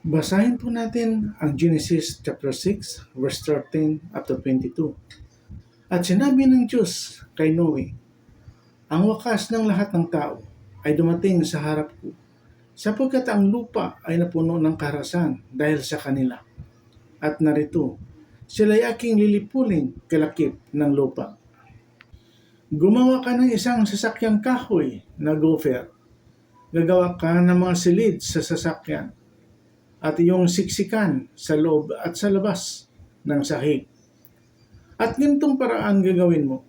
Basahin po natin ang Genesis chapter 6, verse 13 up to 22. At sinabi ng Diyos kay Noe, ang wakas ng lahat ng tao ay dumating sa harap ko, sapagkat ang lupa ay napuno ng karahasan dahil sa kanila. At narito, sila'y aking lilipulin kalakip ng lupa. Gumawa ka ng isang sasakyang kahoy na gopher. Gagawa ka ng mga silid sa sasakyan at iyong siksikan sa loob at sa labas ng sahig. At ganitong paraan gagawin mo.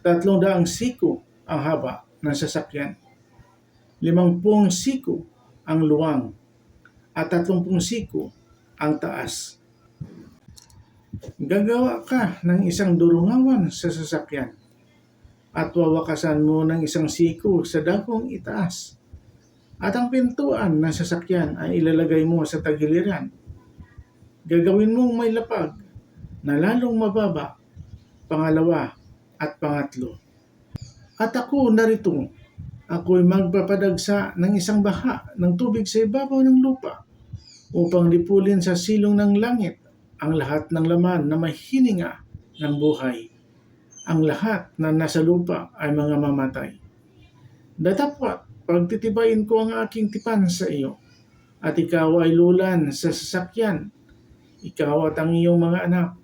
300 siko ang haba ng sasakyan, 50 siko ang luwang, at 30 siko ang taas. Gagawa ka ng isang durungawan sa sasakyan at wawakasan mo ng isang siko sa dagong itaas. At ang pintuan ng sasakyan ay ilalagay mo sa tagiliran. Gagawin mong may lapag na lalong mababa, pangalawa at pangatlo. At ako narito, ako'y magpapadagsa ng isang baha ng tubig sa ibabaw ng lupa upang lipulin sa silong ng langit ang lahat ng laman na may hininga ng buhay. Ang lahat na nasa lupa ay mga mamatay. Datapwat, pagtitibayin ko ang aking tipan sa iyo, at ikaw ay lulan sa sasakyan, ikaw at ang iyong mga anak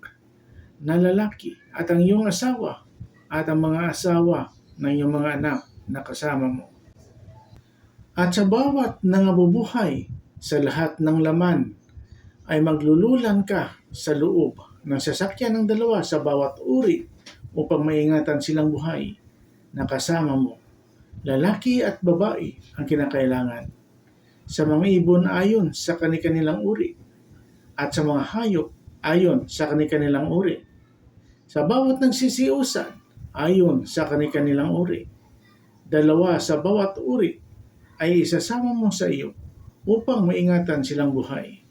na lalaki, at ang iyong asawa, at ang mga asawa ng iyong mga anak na kasama mo. At sa bawat nangabubuhay sa lahat ng laman, ay maglululan ka sa loob ng sasakyan ng dalawa sa bawat uri upang maingatan silang buhay na kasama mo. Lalaki at babae ang kinakailangan. Sa mga ibon ayon sa kani-kanilang uri, at sa mga hayop ayon sa kani-kanilang uri. Sa bawat nagsisiusan ayon sa kani-kanilang uri. 2 sa bawat uri ay isasama mo sa iyo upang maingatan silang buhay.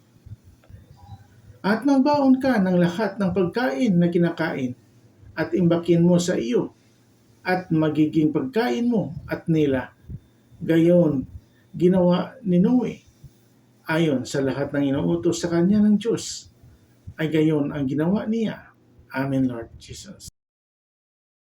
At magbaon ka ng lahat ng pagkain na kinakain at imbakin mo sa iyo at magiging pagkain mo at nila. Gayon, ginawa ni Noe. Ayon sa lahat ng inuutos sa kanya ng Diyos, ay gayon ang ginawa niya. Amen, Lord Jesus.